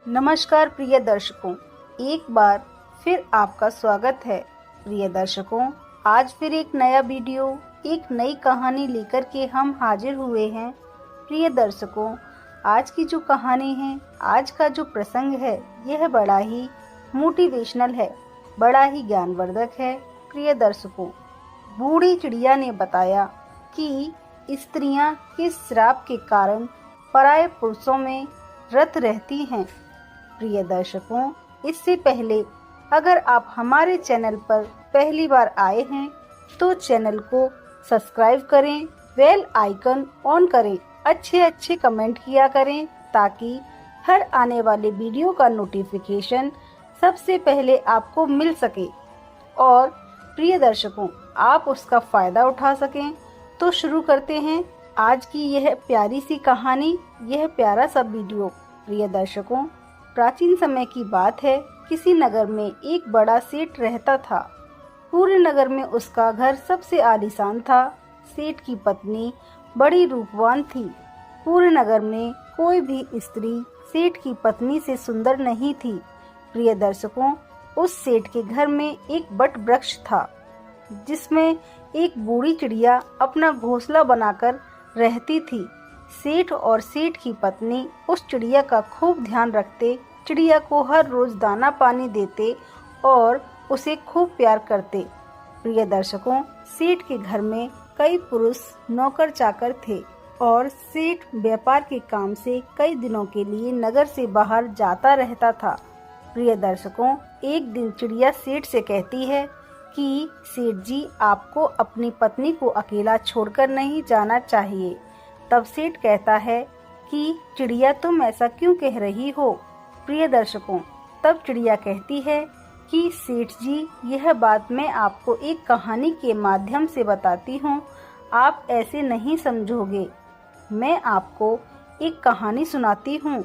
नमस्कार प्रिय दर्शकों, एक बार फिर आपका स्वागत है। प्रिय दर्शकों, आज फिर एक नया वीडियो, एक नई कहानी लेकर के हम हाजिर हुए हैं। प्रिय दर्शकों, आज की जो कहानी है, आज का जो प्रसंग है, यह बड़ा ही मोटिवेशनल है, बड़ा ही ज्ञानवर्धक है। प्रिय दर्शकों, बूढ़ी चिड़िया ने बताया कि स्त्रियां किस श्राप के कारण पराये पुरुषों में रत रहती हैं। प्रिय दर्शकों, इससे पहले अगर आप हमारे चैनल पर पहली बार आए हैं तो चैनल को सब्सक्राइब करें, बेल आइकन ऑन करें, अच्छे कमेंट किया करें ताकि हर आने वाले वीडियो का नोटिफिकेशन सबसे पहले आपको मिल सके और प्रिय दर्शकों, आप उसका फ़ायदा उठा सकें। तो शुरू करते हैं आज की यह प्यारी सी कहानी, यह प्यारा सा वीडियो। प्रिय दर्शकों, प्राचीन समय की बात है। किसी नगर में एक बड़ा सेठ रहता था। पूरे नगर में उसका घर सबसे आलीशान था। सेठ की पत्नी बड़ी रूपवान थी। पूरे नगर में कोई भी स्त्री सेठ की पत्नी से सुंदर नहीं थी। प्रिय दर्शकों, उस सेठ के घर में एक बट वृक्ष था जिसमें एक बूढ़ी चिड़िया अपना घोंसला बनाकर रहती थी। सेठ और सेठ की पत्नी उस चिड़िया का खूब ध्यान रखते, चिड़िया को हर रोज दाना पानी देते और उसे खूब प्यार करते। प्रिय दर्शकों, सेठ के घर में कई पुरुष नौकर चाकर थे और सेठ व्यापार के काम से कई दिनों के लिए नगर से बाहर जाता रहता था। प्रिय दर्शकों, एक दिन चिड़िया सेठ से कहती है कि सेठ जी, आपको अपनी पत्नी को अकेला छोड़कर नहीं जाना चाहिए। तब सेठ कहता है कि चिड़िया, तुम ऐसा क्यों कह रही हो। प्रिय दर्शकों, तब चिड़िया कहती है कि सेठ जी, यह बात मैं आपको एक कहानी के माध्यम से बताती हूँ, आप ऐसे नहीं समझोगे। मैं आपको एक कहानी सुनाती हूँ।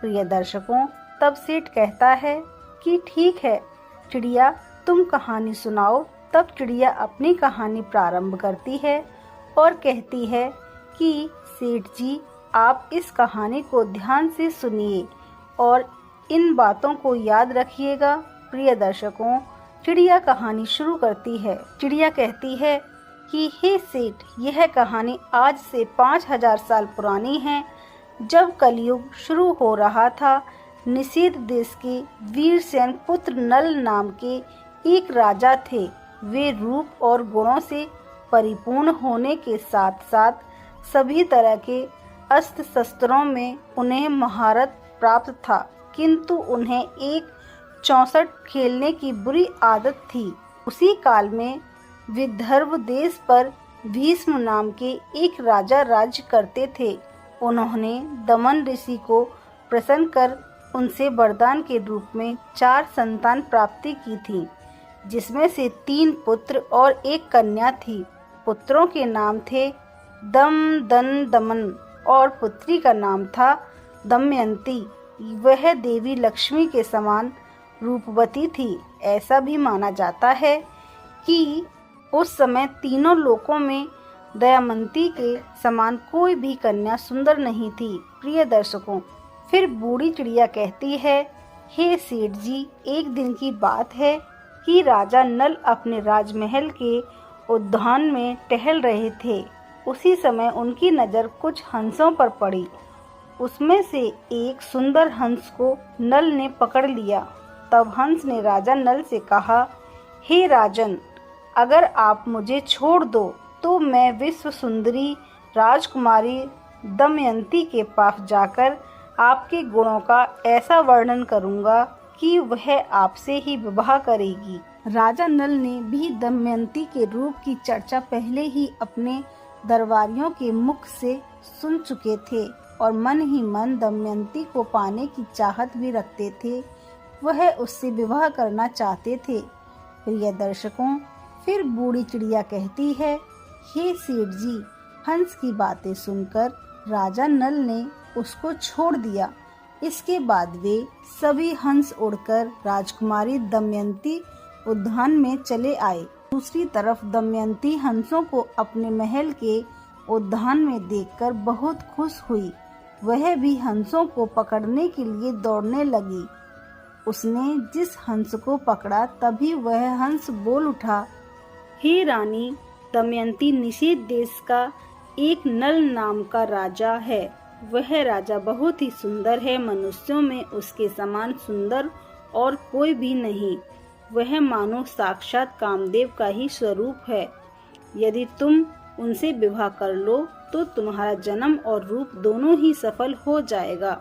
प्रिय दर्शकों, तब सेठ कहता है कि ठीक है चिड़िया, तुम कहानी सुनाओ। तब चिड़िया अपनी कहानी प्रारंभ करती है और कहती है कि सेठ जी, आप इस कहानी को ध्यान से सुनिए और इन बातों को याद रखिएगा। प्रिय दर्शकों, चिड़िया कहानी शुरू करती है। चिड़िया कहती है कि हे सेठ, यह कहानी आज से 5000 साल पुरानी है। जब कलयुग शुरू हो रहा था, निषेध देश के वीरसेन पुत्र नल नाम के एक राजा थे। वे रूप और गुणों से परिपूर्ण होने के साथ साथ सभी तरह के अस्त्र शस्त्रों में उन्हें महारत प्राप्त था, किंतु उन्हें एक चौसठ खेलने की बुरी आदत थी। उसी काल में विदर्भ देश पर भीष्म नाम के एक राजा राज्य करते थे। उन्होंने दमन ऋषि को प्रसन्न कर उनसे वरदान के रूप में 4 संतान प्राप्ति की थी, जिसमें से 3 पुत्र और 1 कन्या थी। पुत्रों के नाम थे दम, दन, दमन और पुत्री का नाम था दमयंती। वह देवी लक्ष्मी के समान रूपवती थी। ऐसा भी माना जाता है कि उस समय तीनों लोकों में दमयंती के समान कोई भी कन्या सुंदर नहीं थी। प्रिय दर्शकों, फिर बूढ़ी चिड़िया कहती है, हे सेठ जी, एक दिन की बात है कि राजा नल अपने राजमहल के उद्यान में टहल रहे थे। उसी समय उनकी नज़र कुछ हंसों पर पड़ी। उसमें से एक सुंदर हंस को नल ने पकड़ लिया। तब हंस ने राजा नल से कहा, हे राजन, अगर आप मुझे छोड़ दो तो मैं विश्व सुंदरी राजकुमारी दमयंती के पास जाकर आपके गुणों का ऐसा वर्णन करूंगा कि वह आपसे ही विवाह करेगी। राजा नल ने भी दमयंती के रूप की चर्चा पहले ही अपने दरबारियों के मुख से सुन चुके थे और मन ही मन दमयंती को पाने की चाहत भी रखते थे। वह उससे विवाह करना चाहते थे। प्रिय दर्शकों, फिर बूढ़ी चिड़िया कहती है, हे सेठ जी, हंस की बातें सुनकर राजा नल ने उसको छोड़ दिया। इसके बाद वे सभी हंस उड़कर राजकुमारी दमयंती उद्यान में चले आए। दूसरी तरफ दमयंती हंसों को अपने महल के उद्यान में देखकर बहुत खुश हुई। वह भी हंसों को पकड़ने के लिए दौड़ने लगी। उसने जिस हंस को पकड़ा तभी वह हंस बोल उठा, हे रानी दमयंती, निषेध देश का एक नल नाम का राजा है। वह राजा बहुत ही सुंदर है, मनुष्यों में उसके समान सुंदर और कोई भी नहीं। वह मानो साक्षात कामदेव का ही स्वरूप है। यदि तुम उनसे विवाह कर लो तो तुम्हारा जन्म और रूप दोनों ही सफल हो जाएगा।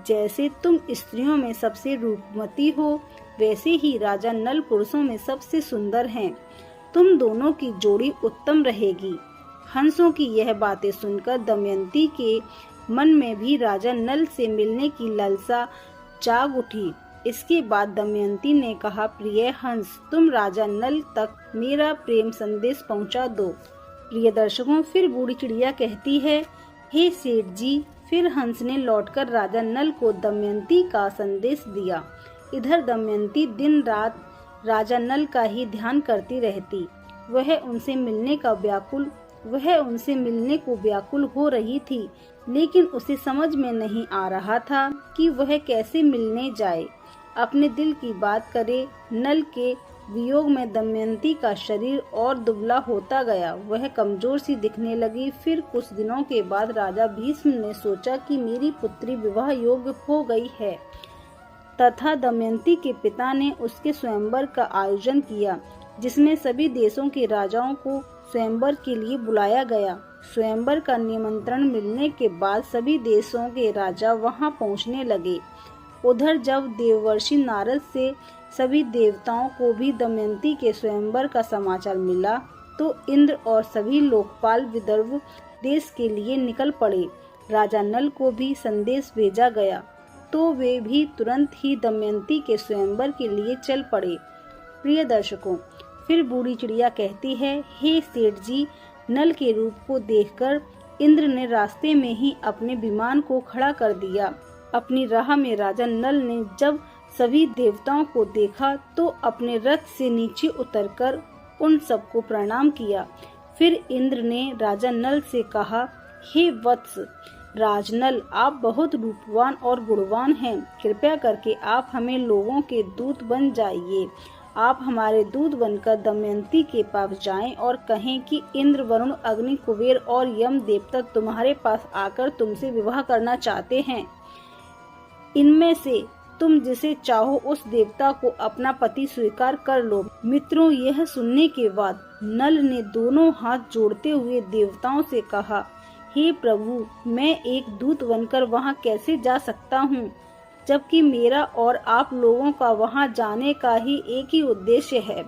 जैसे तुम स्त्रियों में सबसे रूपवती हो, वैसे ही राजा नल पुरुषों में सबसे सुंदर हैं। तुम दोनों की जोड़ी उत्तम रहेगी। हंसों की यह बातें सुनकर दमयंती के मन में भी राजा नल से मिलने की लालसा जाग उठी। इसके बाद दमयंती ने कहा, प्रिय हंस, तुम राजा नल तक मेरा प्रेम संदेश पहुंचा दो। प्रिय दर्शकों, फिर बूढ़ी चिड़िया कहती है, हे सेठ जी। फिर हंस ने लौटकर राजा नल को दमयंती का संदेश दिया। इधर दमयंती दिन रात राजा नल का ही ध्यान करती रहती। वह उनसे मिलने को व्याकुल हो रही थी, लेकिन उसे समझ में नहीं आ रहा था कि वह कैसे मिलने जाए, अपने दिल की बात करे। नल के वियोग में दमयंती का शरीर और दुबला होता गया। वह कमजोर सी दिखने लगी। फिर कुछ दिनों के बाद राजा भीष्म ने सोचा कि मेरी पुत्री विवाह योग्य हो गई है, तथा दमयंती के पिता ने उसके स्वयंवर का आयोजन किया, जिसमें सभी देशों के राजाओं को स्वयंवर के लिए बुलाया गया। स्वयंवर का निमंत्रण मिलने के बाद सभी देशों के राजा वहां पहुंचने लगे। उधर जब देवर्षि नारद से सभी देवताओं को भी दमयंती के स्वयंवर का समाचार मिला, तो इंद्र और सभी लोकपाल विदर्भ देश के लिए निकल पड़े। राजा नल को भी संदेश भेजा गया, तो वे भी तुरंत ही दमयंती के स्वयंवर के लिए चल पड़े। प्रिय दर्शकों, फिर बूढ़ी चिड़िया कहती है, हे सेठ जी, नल के रूप को देखकर इंद्र ने रास्ते में ही अपने विमान को खड़ा कर दिया। अपनी राह में राजा नल ने जब सभी देवताओं को देखा तो अपने रथ से नीचे उतरकर उन सबको प्रणाम किया। फिर इंद्र ने राजा नल से कहा, हे वत्स राजनल, आप बहुत रूपवान और गुणवान हैं। कृपया करके आप हमें लोगों के दूत बन जाइए। आप हमारे दूत बनकर दमयंती के पास जाएं और कहें कि इंद्र, वरुण, अग्नि, कुबेर और यम देवता तुम्हारे पास आकर तुमसे विवाह करना चाहते हैं। इनमें से तुम जिसे चाहो उस देवता को अपना पति स्वीकार कर लो। मित्रों, यह सुनने के बाद नल ने दोनों हाथ जोड़ते हुए देवताओं से कहा, हे प्रभु, मैं एक दूत बनकर वहां कैसे जा सकता हूँ, जबकि मेरा और आप लोगों का वहां जाने का ही एक ही उद्देश्य है।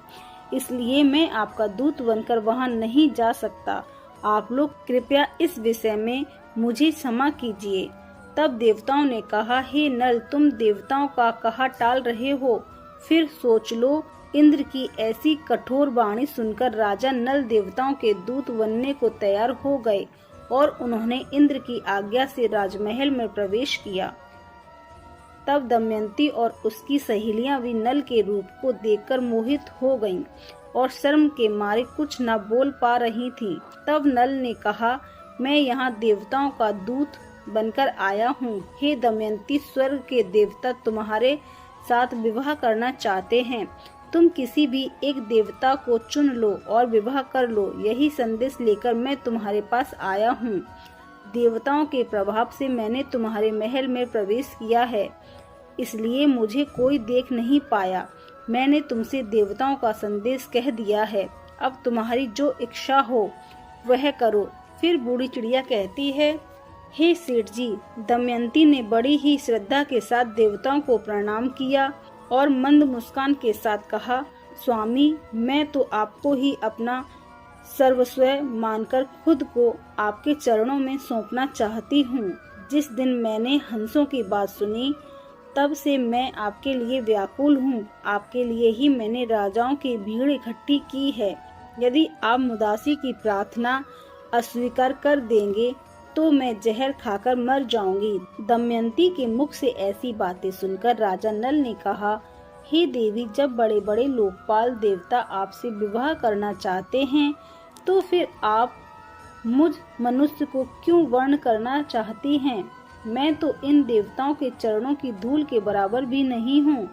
इसलिए मैं आपका दूत बनकर वहां नहीं जा सकता। आप लोग कृपया इस विषय में मुझे क्षमा कीजिए। तब देवताओं ने कहा, हे नल, तुम देवताओं का कहा टाल रहे हो, फिर सोच लो। इंद्र की ऐसी कठोर वाणी सुनकर राजा नल देवताओं के दूत बनने को तैयार हो गए और उन्होंने इंद्र की आज्ञा से राजमहल में प्रवेश किया। तब दमयंती और उसकी सहेलियां भी नल के रूप को देखकर मोहित हो गईं और शर्म के मारे कुछ न बोल पा रही थीं। तब नल ने कहा, मैं यहाँ देवताओं का दूत बनकर आया हूँ। हे दमयंती, स्वर्ग के देवता तुम्हारे साथ विवाह करना चाहते हैं। तुम किसी भी एक देवता को चुन लो और विवाह कर लो। यही संदेश लेकर मैं तुम्हारे पास आया हूँ। देवताओं के प्रभाव से मैंने तुम्हारे महल में प्रवेश किया है, इसलिए मुझे कोई देख नहीं पाया। मैंने तुमसे देवताओं का संदेश कह दिया है। अब तुम्हारी जो इच्छा हो वह करो। फिर बूढ़ी चिड़िया कहती है, हे सेठ जी, दमयंती ने बड़ी ही श्रद्धा के साथ देवताओं को प्रणाम किया और मंद मुस्कान के साथ कहा, स्वामी, मैं तो आपको ही अपना सर्वस्व मानकर खुद को आपके चरणों में सौंपना चाहती हूँ। जिस दिन मैंने हंसों की बात सुनी, तब से मैं आपके लिए व्याकुल हूँ। आपके लिए ही मैंने राजाओं की भीड़ इकट्ठी की है। यदि आप मुदासी की प्रार्थना अस्वीकार कर देंगे तो मैं जहर खाकर मर जाऊंगी। दमयंती के मुख से ऐसी बातें सुनकर राजा नल ने कहा, हे देवी, जब बड़े बड़े लोकपाल देवता आपसे विवाह करना चाहते हैं, तो फिर आप मुझ मनुष्य को क्यों वर्ण करना चाहती हैं? मैं तो इन देवताओं के चरणों की धूल के बराबर भी नहीं हूँ।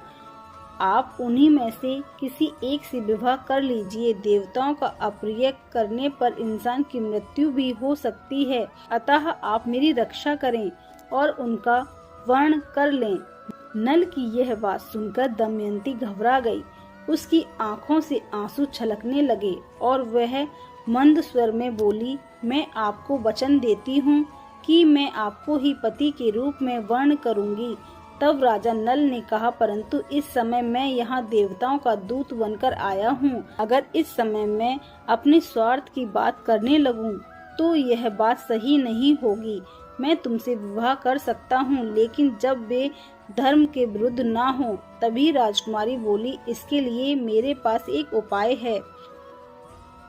आप उन्हीं में से किसी एक से विवाह कर लीजिए। देवताओं का अप्रिय करने पर इंसान की मृत्यु भी हो सकती है, अतः आप मेरी रक्षा करें और उनका वर्ण कर लें। नल की यह बात सुनकर दमयंती घबरा गई। उसकी आंखों से आंसू छलकने लगे और वह मंद स्वर में बोली, मैं आपको वचन देती हूँ कि मैं आपको ही पति के रूप में वर्ण करूँगी। तब राजा नल ने कहा, परंतु इस समय मैं यहाँ देवताओं का दूत बनकर आया हूँ। अगर इस समय मैं अपने स्वार्थ की बात करने लगूं तो यह बात सही नहीं होगी। मैं तुमसे विवाह कर सकता हूँ, लेकिन जब वे धर्म के विरुद्ध ना हो। तभी राजकुमारी बोली, इसके लिए मेरे पास एक उपाय है।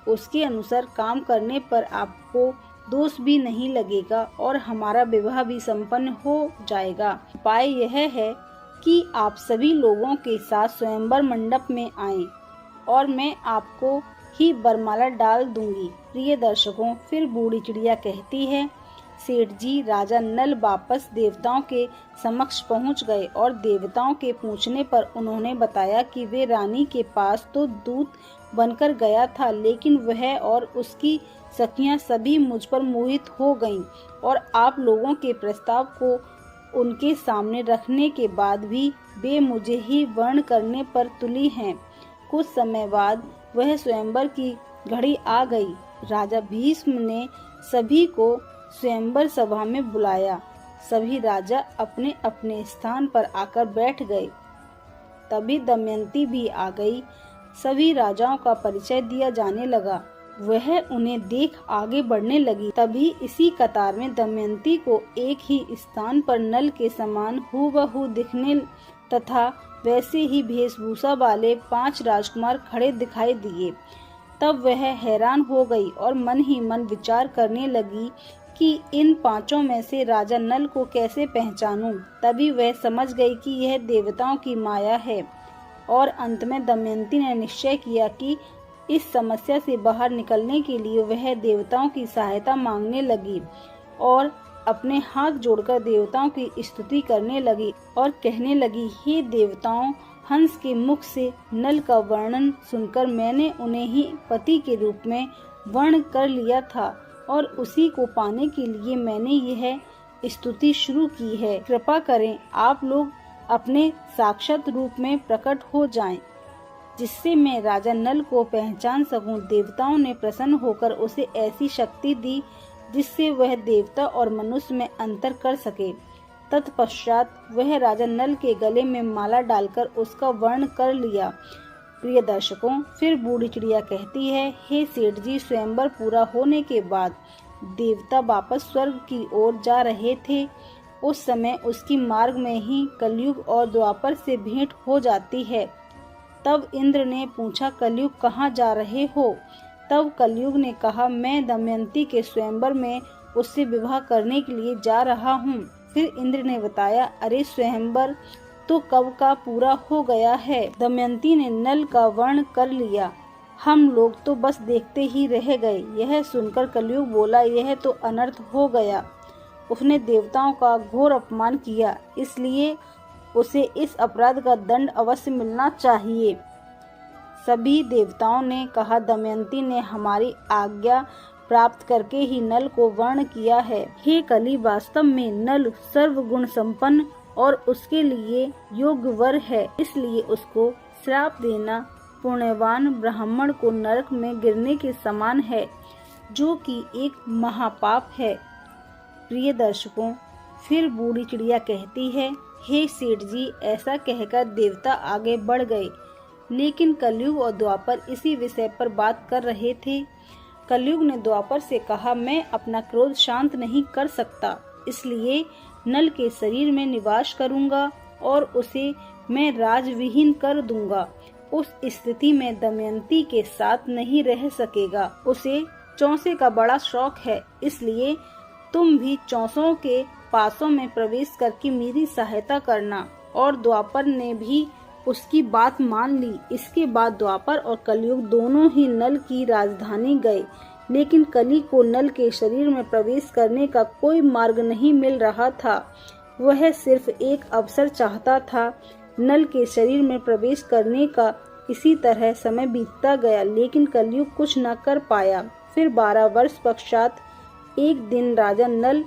उसके अनुसार काम करने पर आपको दोष भी नहीं लगेगा और हमारा विवाह भी संपन्न हो जाएगा। उपाय यह है कि आप सभी लोगों के साथ स्वयंवर मंडप में आएं और मैं आपको ही वरमाला डाल दूंगी। प्रिय दर्शकों, फिर बूढ़ी चिड़िया कहती है, सेठ जी, राजा नल वापस देवताओं के समक्ष पहुंच गए और देवताओं के पूछने पर उन्होंने बताया कि वे रानी के पास तो दूत बनकर गया था, लेकिन वह और उसकी सखियां सभी मुझ पर मोहित हो गईं और आप लोगों के प्रस्ताव को उनके सामने रखने के बाद भी वे मुझे ही वर्ण करने पर तुली हैं। कुछ समय बाद वह स्वयंवर की घड़ी आ गई। राजा भीष्म ने सभी को स्वयंवर सभा में बुलाया। सभी राजा अपने अपने स्थान पर आकर बैठ गए। तभी दमयंती भी आ गई। सभी राजाओं का परिचय दिया जाने लगा। वह उन्हें देख आगे बढ़ने लगी। तभी इसी कतार में दमयंती को एक ही स्थान पर नल के समान हूबहू दिखने तथा वैसे ही वेशभूषा वाले 5 राजकुमार खड़े दिखाई दिए। तब वह हैरान हो गई और मन ही मन विचार करने लगी कि इन 5 में से राजा नल को कैसे पहचानूं। तभी वह समझ गई कि यह देवताओं की माया है और अंत में दमयंती ने निश्चय किया कि इस समस्या से बाहर निकलने के लिए वह देवताओं की सहायता मांगने लगी और अपने हाथ जोड़कर देवताओं की स्तुति करने लगी और कहने लगी, हे देवताओं, हंस के मुख से नल का वर्णन सुनकर मैंने उन्हें ही पति के रूप में वर्ण कर लिया था और उसी को पाने के लिए मैंने यह स्तुति शुरू की है। कृपा करें आप लोग अपने साक्षात रूप में प्रकट हो जाएं, जिससे मैं राजा नल को पहचान सकूं। देवताओं ने प्रसन्न होकर उसे ऐसी शक्ति दी जिससे वह देवता और मनुष्य में अंतर कर सके। तत्पश्चात वह राजा नल के गले में माला डालकर उसका वर्ण कर लिया। प्रिय दर्शकों, फिर बूढ़ी चिड़िया कहती है, हे सेठ जी, स्वयंवर पूरा होने के बाद देवता वापस स्वर्ग की ओर जा रहे थे। उस समय उसकी मार्ग में ही कलयुग और द्वापर से भेंट हो जाती है। तब इंद्र ने पूछा, कलयुग कहाँ जा रहे हो? तब कलयुग ने कहा, मैं दमयंती के स्वयंवर में उससे विवाह करने के लिए जा रहा हूँ। फिर इंद्र ने बताया, अरे स्वयंवर तो कब का पूरा हो गया है। दमयंती ने नल का वर्ण कर लिया, हम लोग तो बस देखते ही रह गए। यह सुनकर कलयुग बोला, यह तो अनर्थ हो गया। उसने देवताओं का घोर अपमान किया, इसलिए उसे इस अपराध का दंड अवश्य मिलना चाहिए। सभी देवताओं ने कहा, दमयंती ने हमारी आज्ञा प्राप्त करके ही नल को वर्ण किया है। हे कली, वास्तव में नल सर्वगुण संपन्न और उसके लिए योग्य वर है, इसलिए उसको श्राप देना पुण्यवान ब्राह्मण को नरक में गिरने के समान है, जो कि एक महापाप है। प्रिय दर्शकों, फिर बूढ़ी चिड़िया कहती है, हे सेठ जी, ऐसा कहकर देवता आगे बढ़ गए, लेकिन कलयुग और द्वापर इसी विषय पर बात कर रहे थे। कलयुग ने द्वापर से कहा, मैं अपना क्रोध शांत नहीं कर सकता, इसलिए नल के शरीर में निवास करूंगा और उसे मैं राजविहीन कर दूंगा। उस स्थिति में दमयंती के साथ नहीं रह सकेगा। उसे चौसे का बड़ा शौक है, इसलिए तुम भी चौसों के पासों में प्रवेश करके मेरी सहायता करना। और द्वापर ने भी उसकी बात मान ली। इसके बाद द्वापर और कलयुग दोनों ही नल की राजधानी गए। लेकिन कली को नल के शरीर में प्रवेश करने का कोई मार्ग नहीं मिल रहा था। वह सिर्फ एक अवसर चाहता था नल के शरीर में प्रवेश करने का। इसी तरह समय बीतता गया, लेकिन कलयुग कुछ न कर पाया। फिर 12 वर्ष पश्चात एक दिन राजा नल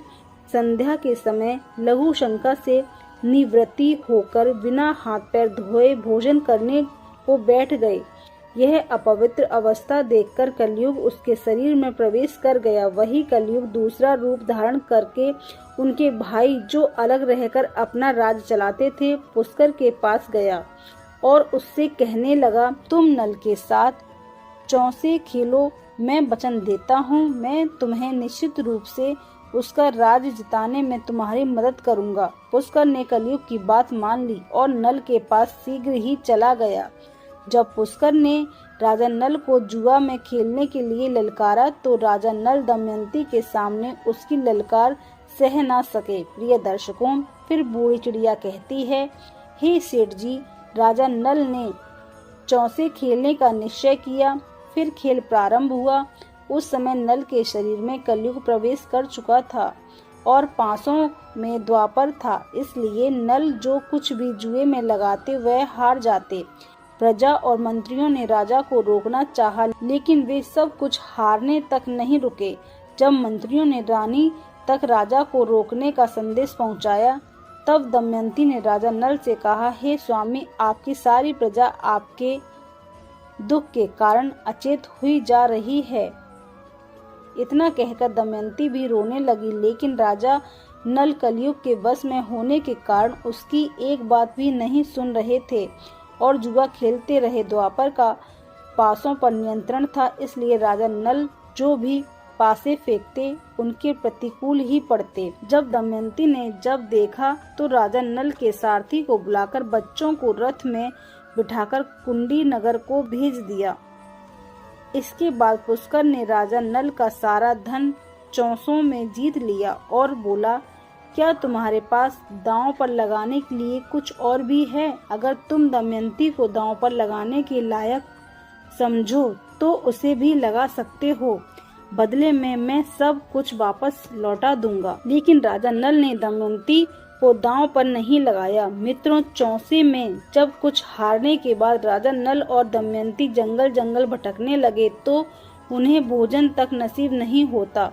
संध्या के समय लघु शंका से निवृत्ति होकर बिना हाथ पैर धोए भोजन करने को बैठ गए। यह अपवित्र अवस्था देखकर कलयुग उसके शरीर में प्रवेश कर गया। वही कलयुग दूसरा रूप धारण करके उनके भाई जो अलग रहकर अपना राज चलाते थे पुष्कर के पास गया और उससे कहने लगा, तुम नल के साथ चौसे खेलो, मैं वचन देता हूँ मैं तुम्हें निश्चित रूप से उसका राज जिताने में तुम्हारी मदद करूँगा। पुष्कर ने कलयुग की बात मान ली और नल के पास शीघ्र ही चला गया। जब पुष्कर ने राजा नल को जुआ में खेलने के लिए ललकारा तो राजा नल दमयंती के सामने उसकी ललकार सह ना सके। प्रिय दर्शकों, फिर बूढ़ी चिड़िया कहती है, हे सेठ जी, राजा नल ने चौसे खेलने का निश्चय किया। फिर खेल प्रारंभ हुआ। उस समय नल के शरीर में कलयुग प्रवेश कर चुका था और पासों में द्वापर था, इसलिए नल जो कुछ भी जुए में लगाते वह हार जाते। प्रजा और मंत्रियों ने राजा को रोकना चाहा, लेकिन वे सब कुछ हारने तक नहीं रुके। जब मंत्रियों ने रानी तक राजा को रोकने का संदेश पहुंचाया, तब दमयंती ने राजा नल से कहा, हे स्वामी, आपकी सारी प्रजा आपके दुख के कारण अचेत हुई जा रही है। इतना कहकर दमयंती भी रोने लगी, लेकिन राजा नल कलयुग के वश में होने के कारण उसकी एक बात भी नहीं सुन रहे थे और जुआ खेलते रहे। द्वापर का पासों पर नियंत्रण था, इसलिए राजा नल जो भी पासे फेंकते उनके प्रतिकूल ही पड़ते। जब दमयंती ने देखा तो राजा नल के सारथी को बुलाकर बच्चों को रथ में बिठाकर कुंडी नगर को भेज दिया। इसके बाद पुष्कर ने राजा नल का सारा धन चौसों में जीत लिया और बोला, क्या तुम्हारे पास दांव पर लगाने के लिए कुछ और भी है? अगर तुम दमयंती को दांव पर लगाने के लायक समझो तो उसे भी लगा सकते हो, बदले में मैं सब कुछ वापस लौटा दूंगा। लेकिन राजा नल ने दमयंती को दांव पर नहीं लगाया। मित्रों, चौसे में जब कुछ हारने के बाद राजा नल और दमयंती जंगल जंगल भटकने लगे तो उन्हें भोजन तक नसीब नहीं होता।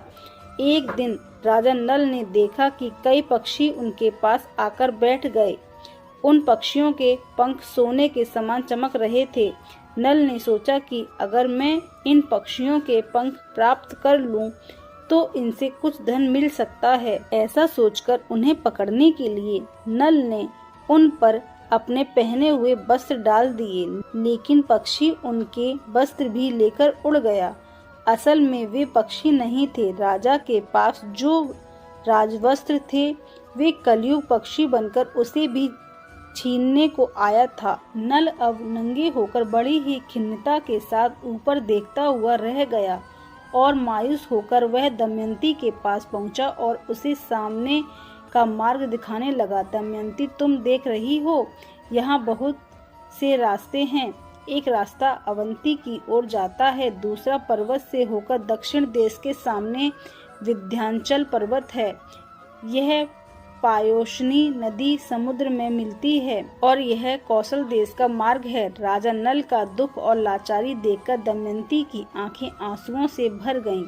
एक दिन राजा नल ने देखा कि कई पक्षी उनके पास आकर बैठ गए। उन पक्षियों के पंख सोने के समान चमक रहे थे। नल ने सोचा कि अगर मैं इन पक्षियों के पंख प्राप्त कर लूं तो इनसे कुछ धन मिल सकता है। ऐसा सोचकर उन्हें पकड़ने के लिए नल ने उन पर अपने पहने हुए वस्त्र डाल दिए, लेकिन पक्षी उनके वस्त्र भी लेकर उड़ गया। असल में वे पक्षी नहीं थे। राजा के पास जो राजवस्त्र थे वे कलयुग पक्षी बनकर उसे भी छीनने को आया था। नल अब नंगे होकर बड़ी ही खिन्नता के साथ ऊपर देखता हुआ रह गया और मायूस होकर वह दमयंती के पास पहुंचा और उसे सामने का मार्ग दिखाने लगा। दमयंती, तुम देख रही हो, यहाँ बहुत से रास्ते हैं। एक रास्ता अवंती की ओर जाता है, दूसरा पर्वत से होकर दक्षिण देश के सामने विंध्याचल पर्वत है। यह पायोशनी नदी समुद्र में मिलती है और यह कौशल देश का मार्ग है। राजा नल का दुख और लाचारी देखकर दमयंती की आंखें आंसुओं से भर गईं।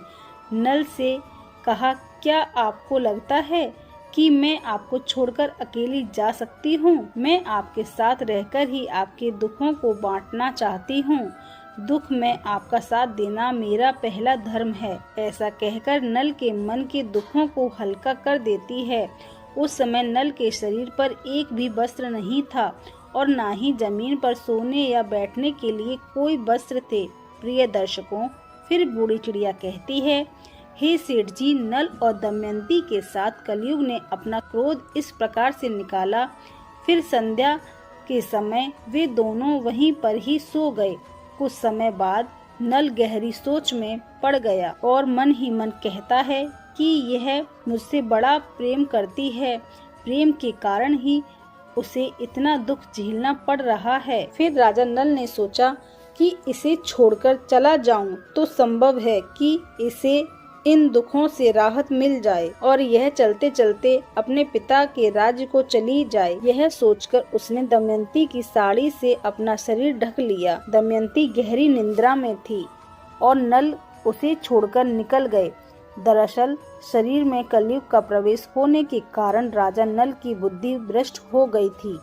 नल से कहा, क्या आपको लगता है कि मैं आपको छोड़कर अकेली जा सकती हूँ? मैं आपके साथ रहकर ही आपके दुखों को बांटना चाहती हूँ। दुख में आपका साथ देना मेरा पहला धर्म है। ऐसा कहकर नल के मन के दुखों को हल्का कर देती है। उस समय नल के शरीर पर एक भी वस्त्र नहीं था और ना ही जमीन पर सोने या बैठने के लिए कोई वस्त्र थे। प्रिय दर्शकों, फिर बूढ़ी चिड़िया कहती है, हे सेठ जी, नल और दमयंती के साथ कलयुग ने अपना क्रोध इस प्रकार से निकाला। फिर संध्या के समय वे दोनों वहीं पर ही सो गए। कुछ समय बाद नल गहरी सोच में पड़ गया और मन ही मन कहता है कि यह मुझसे बड़ा प्रेम करती है, प्रेम के कारण ही उसे इतना दुख झेलना पड़ रहा है। फिर राजा नल ने सोचा, कि इसे छोड़कर चला जाऊं तो संभव है कि इसे इन दुखों से राहत मिल जाए और यह चलते चलते अपने पिता के राज्य को चली जाए। यह सोचकर उसने दमयंती की साड़ी से अपना शरीर ढक लिया। दमयंती गहरी निद्रा में थी और नल उसे छोड़कर निकल गए। दरअसल शरीर में कलयुग का प्रवेश होने के कारण राजा नल की बुद्धि भ्रष्ट हो गई थी,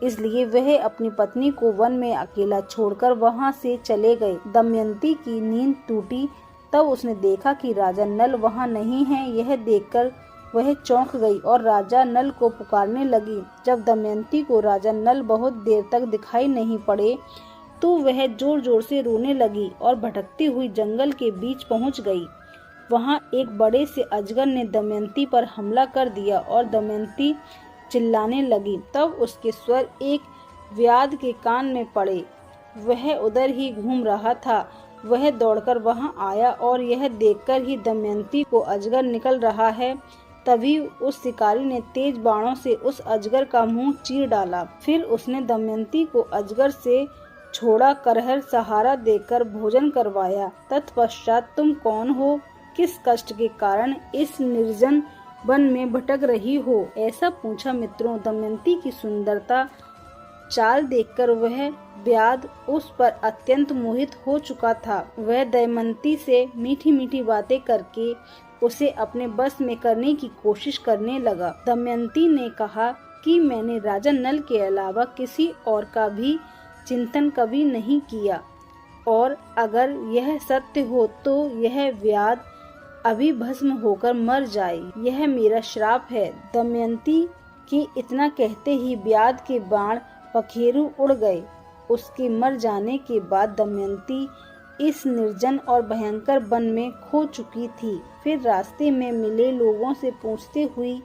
इसलिए वह अपनी पत्नी को वन में अकेला छोड़कर वहां से चले गए। दमयंती की नींद टूटी, तब उसने देखा कि राजा नल वहां नहीं है। यह देखकर वह चौंक गई और राजा नल को पुकारने लगी। जब दमयंती को राजा नल बहुत देर तक दिखाई नहीं पड़े तो वह जोर जोर से रोने लगी और भटकती हुई जंगल के बीच पहुंच गई। वहां एक बड़े से अजगर ने दमयंती पर हमला कर दिया और दमयंती चिल्लाने लगी। तब उसके स्वर एक व्याध के कान में पड़े। वह उधर ही घूम रहा था। वह दौड़कर वहां आया और यह देखकर ही दमयंती को अजगर निकल रहा है, तभी उस शिकारी ने तेज बाणों से उस अजगर का मुंह चीर डाला। फिर उसने दमयंती को अजगर से छोड़ा, करहर सहारा देकर भोजन करवाया। तत्पश्चात तुम कौन हो, किस कष्ट के कारण इस निर्जन वन में भटक रही हो, ऐसा पूछा। मित्रों, दमयंती की सुंदरता चाल देखकर वह व्याध उस पर अत्यंत मोहित हो चुका था। वह दमयंती से मीठी मीठी बातें करके उसे अपने बस में करने की कोशिश करने लगा। दमयंती ने कहा कि मैंने राजा नल के अलावा किसी और का भी चिंतन कभी नहीं किया, और अगर यह सत्य हो तो यह व्याध अभी भस्म होकर मर जाए। यह मेरा श्राप है। दमयंती के इतना कहते ही व्याध के बाण पखेरु उड़ गए। उसके मर जाने के बाद दमयंती इस निर्जन और भयंकर वन में खो चुकी थी। फिर रास्ते में मिले लोगों से पूछते हुई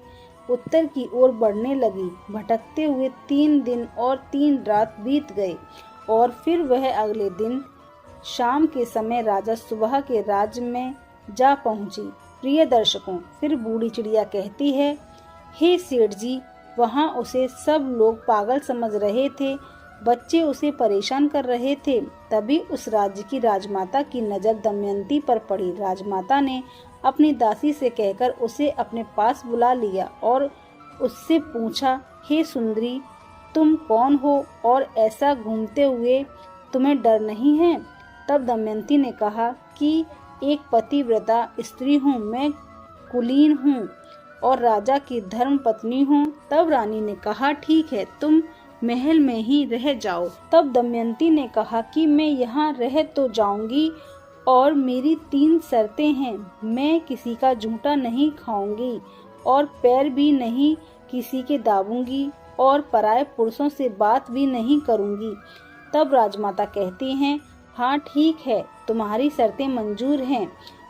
उत्तर की ओर बढ़ने लगी। भटकते हुए 3 दिन और 3 रात बीत गए और फिर वह अगले दिन शाम के समय राजा सुबह के राज्य में जा पहुंची। प्रिय दर्शकों, फिर बूढ़ी चिड़िया कहती है, हे सेठ जी, वहाँ उसे सब लोग पागल समझ रहे थे। बच्चे उसे परेशान कर रहे थे। तभी उस राज्य की राजमाता की नजर दमयंती पर पड़ी। राजमाता ने अपनी दासी से कहकर उसे अपने पास बुला लिया और उससे पूछा, हे सुंदरी, तुम कौन हो और ऐसा घूमते हुए तुम्हें डर नहीं है? तब दमयंती ने कहा कि एक पतिव्रता स्त्री हूँ, मैं कुलीन हूँ और राजा की धर्म पत्नी हूँ। तब रानी ने कहा, ठीक है, तुम महल में ही रह जाओ। तब दमयंती ने कहा कि मैं यहाँ रह तो जाऊंगी और मेरी 3 शर्तें हैं। मैं किसी का झूठा नहीं खाऊंगी और पैर भी नहीं किसी के दाबूंगी और पराये पुरुषों से बात भी नहीं करूंगी। तब राजमाता कहती हैं, हाँ ठीक है, तुम्हारी शर्तें मंजूर हैं।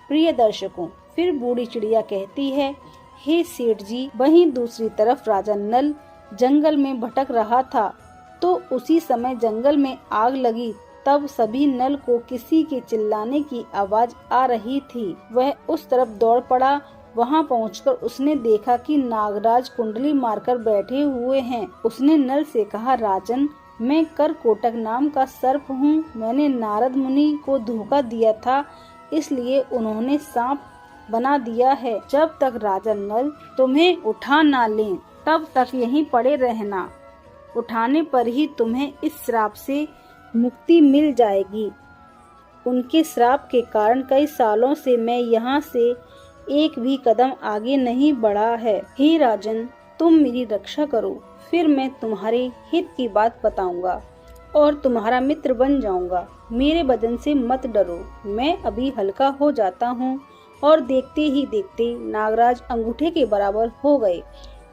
प्रिय दर्शकों, फिर बूढ़ी चिड़िया कहती है, हे सेठ जी, वहीं दूसरी तरफ राजा नल जंगल में भटक रहा था तो उसी समय जंगल में आग लगी। तब सभी नल को किसी के चिल्लाने की आवाज आ रही थी। वह उस तरफ दौड़ पड़ा। वहां पहुंचकर उसने देखा कि नागराज कुंडली मारकर बैठे हुए हैं। उसने नल से कहा, राजन, मैं करकोटक नाम का सर्प हूँ। मैंने नारद मुनि को धोखा दिया था, इसलिए उन्होंने सांप बना दिया है। जब तक राजा नल तुम्हें उठा ना लें तब तक यहीं पड़े रहना। उठाने पर ही तुम्हें इस श्राप से मुक्ति मिल जाएगी। उनके श्राप के कारण कई सालों से मैं यहाँ से एक भी कदम आगे नहीं बढ़ा है। हे राजन, तुम मेरी रक्षा करो, फिर मैं तुम्हारे हित की बात बताऊंगा और तुम्हारा मित्र बन जाऊंगा। मेरे बदन से मत डरो, मैं अभी हल्का हो जाता हूँ। और देखते ही देखते नागराज अंगूठे के बराबर हो गए।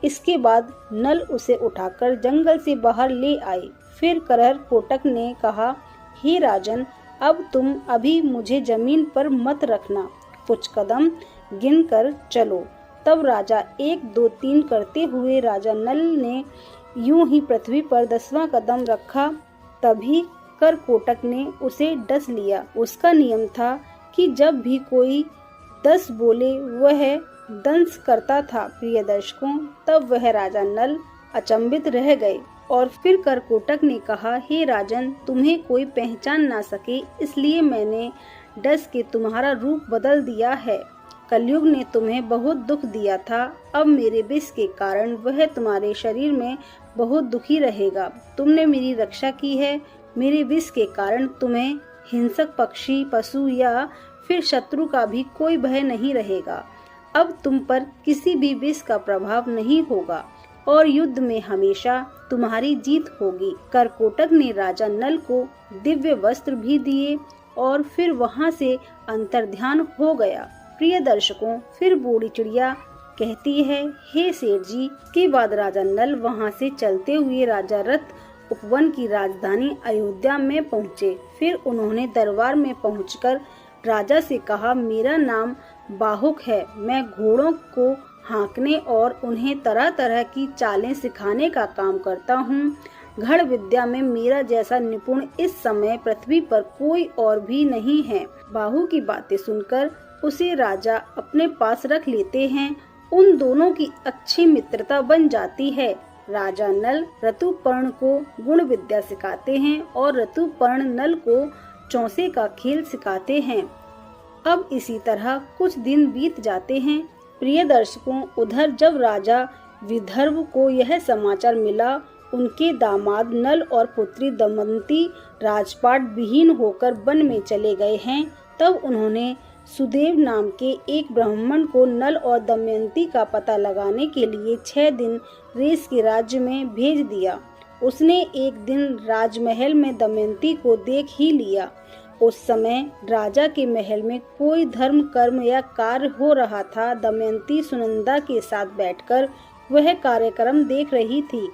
इसके बाद नल उसे उठाकर जंगल से बाहर ले आए। फिर करहर कोटक ने कहा, हे राजन, अब तुम अभी मुझे जमीन पर मत रखना, कुछ कदम गिनकर चलो। तब राजा 1 2 3 करते हुए राजा नल ने यूं ही पृथ्वी पर 10वां कदम रखा। तभी करकोटक ने उसे डस लिया। उसका नियम था कि जब भी कोई 10 बोले वह दंश करता था। प्रिय दर्शकों, तब वह राजा नल अचंभित रह गए। और फिर करकोटक ने कहा, हे राजन, तुम्हें कोई पहचान ना सके इसलिए मैंने डस के तुम्हारा रूप बदल दिया है। कलयुग ने तुम्हें बहुत दुख दिया था, अब मेरे विष के कारण वह तुम्हारे शरीर में बहुत दुखी रहेगा। तुमने मेरी रक्षा की है, मेरे विष के कारण तुम्हें हिंसक पक्षी, पशु या फिर शत्रु का भी कोई भय नहीं रहेगा। अब तुम पर किसी भी विष का प्रभाव नहीं होगा और युद्ध में हमेशा तुम्हारी जीत होगी। करकोटक ने राजा नल को दिव्य वस्त्र भी दिए और फिर वहां से अंतर्ध्यान हो गया। प्रिय दर्शकों, फिर बूढ़ी चिड़िया कहती है, हे सेठ जी। के बाद राजा नल वहां से चलते हुए राजा रथ उपवन की राजधानी अयोध्या में पहुँचे। फिर उन्होंने दरबार में पहुंचकर राजा से कहा, मेरा नाम बाहुक है, मैं घोड़ों को हाँकने और उन्हें तरह तरह की चालें सिखाने का काम करता हूँ। गढ़ विद्या में मेरा जैसा निपुण इस समय पृथ्वी पर कोई और भी नहीं है। बाहु की बातें सुनकर उसे राजा अपने पास रख लेते हैं। उन दोनों की अच्छी मित्रता बन जाती है। राजा नल ऋतुपर्ण को गुण विद्या सिखाते हैं और ऋतुपर्ण नल को चौसे का खेल सिखाते हैं। अब इसी तरह कुछ दिन बीत जाते हैं। प्रिय दर्शकों, उधर जब राजा विदर्भ को यह समाचार मिला, उनके दामाद नल और पुत्री दमयंती राजपाट विहीन होकर वन में चले गए हैं, तब उन्होंने सुदेव नाम के एक ब्राह्मण को नल और दमयंती का पता लगाने के लिए 6 दिन रेस के राज्य में भेज दिया। उसने एक दिन राजमहल में दमयंती को देख ही लिया। उस समय राजा के महल में कोई धर्म कर्म या कार्य हो रहा था। दमयंती सुनंदा के साथ बैठकर वह कार्यक्रम देख रही थी।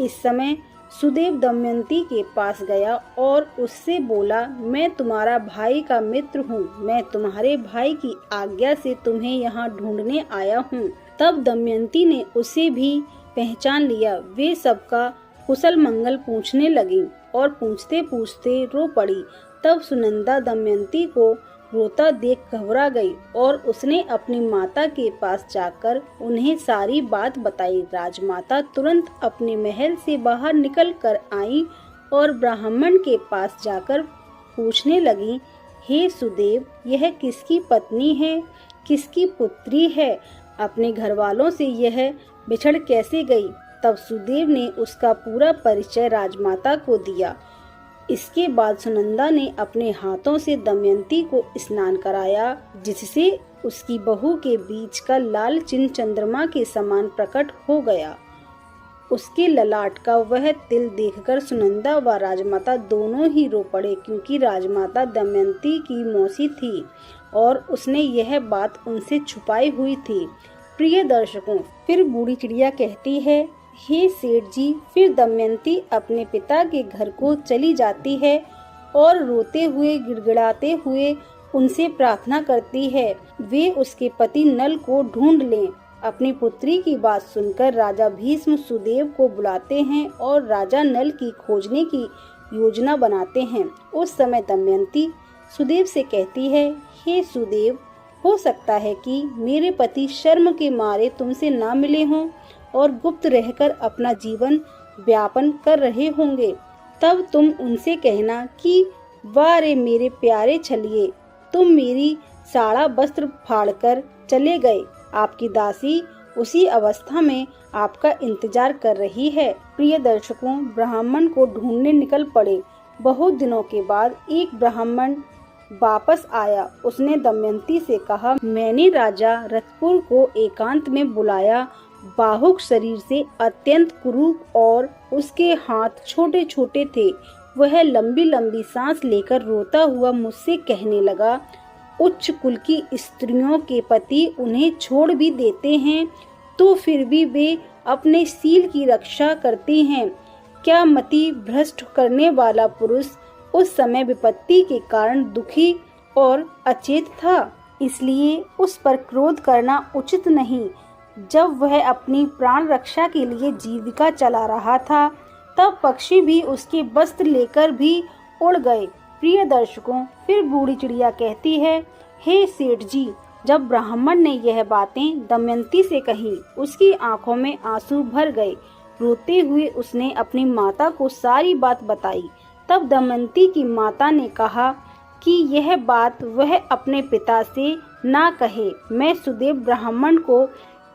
इस समय सुदेव दमयंती के पास गया और उससे बोला, मैं तुम्हारा भाई का मित्र हूँ, मैं तुम्हारे भाई की आज्ञा से तुम्हें यहाँ ढूंढने आया हूँ। तब दमयंती ने उसे भी पहचान लिया। वे सबका कुशल मंगल पूछने लगी और पूछते पूछते रो पड़ी। तब सुनंदा दमयंती को रोता देख घबरा गई और उसने अपनी माता के पास जाकर उन्हें सारी बात बताई। राजमाता तुरंत अपने महल से बाहर निकल कर आई और ब्राह्मण के पास जाकर पूछने लगी, हे सुदेव, यह किसकी पत्नी है, किसकी पुत्री है, अपने घर वालों से यह बिछड़ कैसे गई? तब सुदेव ने उसका पूरा परिचय राजमाता को दिया। इसके बाद सुनंदा ने अपने हाथों से दमयंती को स्नान कराया, जिससे उसकी बहू के बीच का लाल चिन्ह चंद्रमा के समान प्रकट हो गया। उसके ललाट का वह तिल देखकर सुनंदा व राजमाता दोनों ही रो पड़े, क्योंकि राजमाता दमयंती की मौसी थी और उसने यह बात उनसे छुपाई हुई थी। प्रिय दर्शकों, फिर बूढ़ी चिड़िया कहती है, हे सेठ जी। फिर दमयंती अपने पिता के घर को चली जाती है और रोते हुए गिड़गिड़ाते हुए उनसे प्रार्थना करती है वे उसके पति नल को ढूंढ लें। अपनी पुत्री की बात सुनकर राजा भीष्म सुदेव को बुलाते हैं और राजा नल की खोजने की योजना बनाते हैं। उस समय दमयंती सुदेव से कहती है, हे सुदेव, हो सकता है कि मेरे पति शर्म के मारे तुमसे ना मिले हों और गुप्त रहकर अपना जीवन व्यापन कर रहे होंगे। तब तुम उनसे कहना कि वाह रे मेरे प्यारे छलिए, तुम मेरी साड़ा वस्त्र फाड़कर चले गए। आपकी दासी उसी अवस्था में आपका इंतजार कर रही है। प्रिय दर्शकों, ब्राह्मण को ढूंढने निकल पड़े। बहुत दिनों के बाद एक ब्राह्मण वापस आया। उसने दमयंती से कहा, मैंने राजा रथपुर को एकांत में बुलाया। बाहुक शरीर से अत्यंत कुरूप और उसके हाथ छोटे छोटे थे। वह लंबी लंबी सांस लेकर रोता हुआ मुझसे कहने लगा, उच्च कुल की स्त्रियों के पति उन्हें छोड़ भी देते हैं तो फिर भी वे अपने सील की रक्षा करती हैं। क्या मति भ्रष्ट करने वाला पुरुष उस समय विपत्ति के कारण दुखी और अचेत था, इसलिए उस पर क्रोध करना उचित नहीं। जब वह अपनी प्राण रक्षा के लिए जीविका चला रहा था, तब पक्षी भी उसके वस्त्र लेकर भी उड़ गए। प्रिय दर्शकों, फिर बूढ़ी चिड़िया कहती है, हे सेठ जी। जब ब्राह्मण ने यह बातें दमयंती से कही, उसकी आंखों में आंसू भर गए। रोते हुए उसने अपनी माता को सारी बात बताई। तब दमयंती की माता ने कहा कि यह बात वह अपने पिता से ना कहे, मैं सुदेव ब्राह्मण को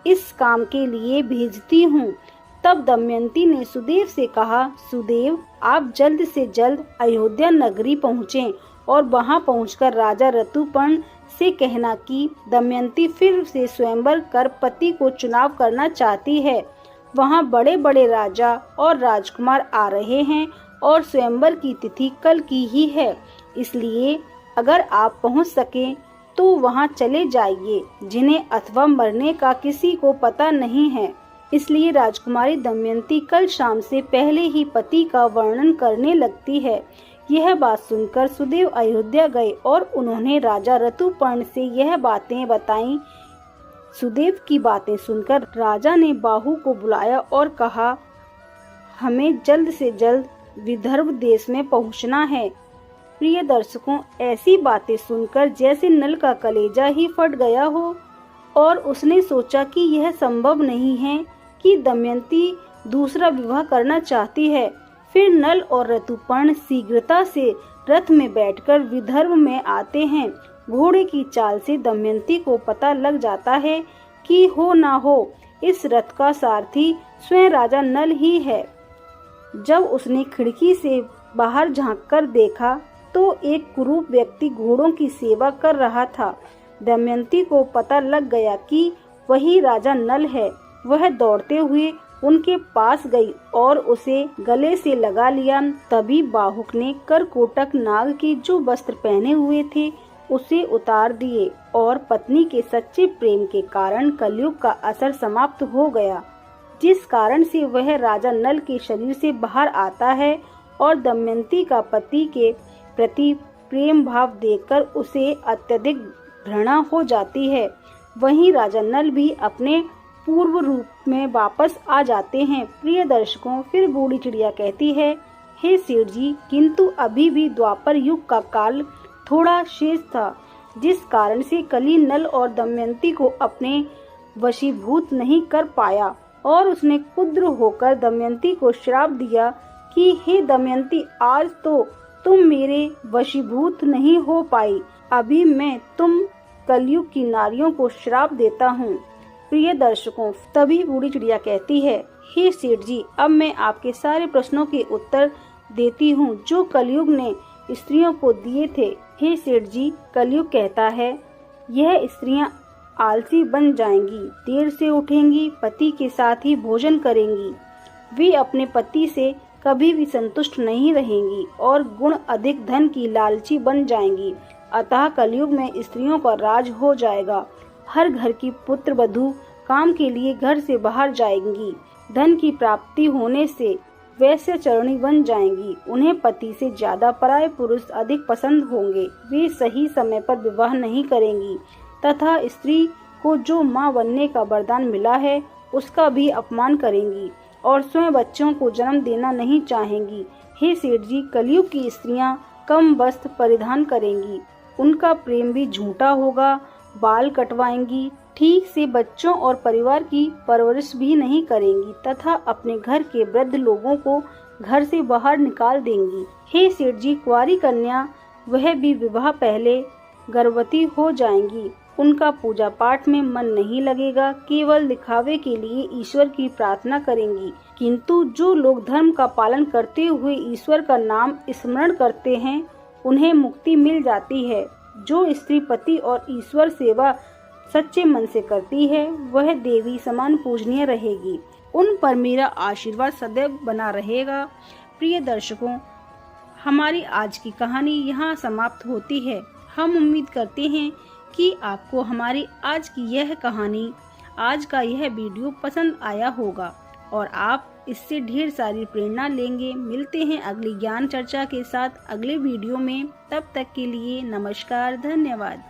इस काम के लिए भेजती हूँ। तब दमयंती ने सुदेव से कहा, सुदेव, आप जल्द से जल्द अयोध्या नगरी पहुँचें और वहां पहुंचकर राजा ऋतुपर्ण से कहना कि दमयंती फिर से स्वयंवर कर पति को चुनाव करना चाहती है। वहां बड़े बड़े राजा और राजकुमार आ रहे हैं और स्वयंवर की तिथि कल की ही है, इसलिए अगर आप पहुंच सकें तो वहां चले जाइए, जिन्हें अथवा मरने का किसी को पता नहीं है। इसलिए राजकुमारी दमयंती कल शाम से पहले ही पति का वर्णन करने लगती है। यह बात सुनकर सुदेव अयोध्या गए और उन्होंने राजा ऋतुपर्ण से यह बातें बताईं। सुदेव की बातें सुनकर राजा ने बाहु को बुलाया और कहा, हमें जल्द से जल्द विदर्भ देश में पहुंचना है। प्रिय दर्शकों, ऐसी बातें सुनकर जैसे नल का कलेजा ही फट गया हो और उसने सोचा कि यह संभव नहीं है कि दमयंती दूसरा विवाह करना चाहती है। फिर नल और ऋतुपर्ण शीघ्रता से रथ में बैठकर विदर्भ में आते हैं। घोड़े की चाल से दमयंती को पता लग जाता है कि हो ना हो इस रथ का सारथी स्वयं राजा नल ही है। जब उसने खिड़की से बाहर झांककर देखा तो एक कुरूप व्यक्ति घोड़ों की सेवा कर रहा था। दमयंती को पता लग गया कि वही राजा नल है। वह दौड़ते हुए उनके पास गई और उसे गले से लगा लिया। तभी बाहुक ने करकोटक नाग के जो वस्त्र पहने हुए थे उसे उतार दिए और पत्नी के सच्चे प्रेम के कारण कलयुग का असर समाप्त हो गया, जिस कारण से वह राजा नल के शरीर से बाहर आता है और दमयंती का पति के प्रति प्रेम भाव देखकर उसे अत्यधिक घृणा हो जाती है। वहीं राजा नल भी अपने पूर्व रूप में वापस आ जाते हैं। प्रिय दर्शकों, फिर बूढ़ी चिड़िया कहती है, हे सेठ जी, किंतु अभी भी द्वापर युग का काल थोड़ा शेष था, जिस कारण से कली नल और दमयंती को अपने वशीभूत नहीं कर पाया और उसने क्रुद्ध होकर दमयंती को श्राप दिया कि हे दमयंती, आज तो तुम मेरे वशीभूत नहीं हो पाई, अभी मैं तुम कलयुग की नारियों को श्राप देता हूँ। प्रिय दर्शकों, तभी बूढ़ी चिड़िया कहती है, हे सेठ जी, अब मैं आपके सारे प्रश्नों के उत्तर देती हूँ जो कलयुग ने स्त्रियों को दिए थे। हे सेठ जी, कलयुग कहता है, यह स्त्रियां आलसी बन जाएंगी, देर से उठेंगी, पति के साथ ही भोजन करेंगी, वे अपने पति से कभी भी संतुष्ट नहीं रहेंगी और गुण अधिक धन की लालची बन जाएंगी। अतः कलयुग में स्त्रियों का राज हो जाएगा। हर घर की पुत्र वधू काम के लिए घर से बाहर जाएंगी। धन की प्राप्ति होने से वैश्य चरणी बन जाएंगी। उन्हें पति से ज्यादा पराये पुरुष अधिक पसंद होंगे। वे सही समय पर विवाह नहीं करेंगी तथा स्त्री को जो मां बनने का वरदान मिला है उसका भी अपमान करेंगी और स्वयं बच्चों को जन्म देना नहीं चाहेंगी। हे सेठ जी, कलयुग की स्त्रियां कम वस्त्र परिधान करेंगी, उनका प्रेम भी झूठा होगा, बाल कटवाएंगी, ठीक से बच्चों और परिवार की परवरिश भी नहीं करेंगी तथा अपने घर के वृद्ध लोगों को घर से बाहर निकाल देंगी। हे सेठ जी, कुंवारी कन्या वह भी विवाह पहले गर्भवती हो जाएंगी, उनका पूजा पाठ में मन नहीं लगेगा, केवल दिखावे के लिए ईश्वर की प्रार्थना करेंगी। किंतु जो लोग धर्म का पालन करते हुए ईश्वर का नाम स्मरण करते हैं उन्हें मुक्ति मिल जाती है। जो स्त्री पति और ईश्वर सेवा सच्चे मन से करती है वह देवी समान पूजनीय रहेगी। उन पर मेरा आशीर्वाद सदैव बना रहेगा। प्रिय दर्शकों, हमारी आज की कहानी यहाँ समाप्त होती है। हम उम्मीद करते हैं कि आपको हमारी आज की यह कहानी, आज का यह वीडियो पसंद आया होगा और आप इससे ढेर सारी प्रेरणा लेंगे। मिलते हैं अगली ज्ञान चर्चा के साथ अगले वीडियो में। तब तक के लिए नमस्कार, धन्यवाद।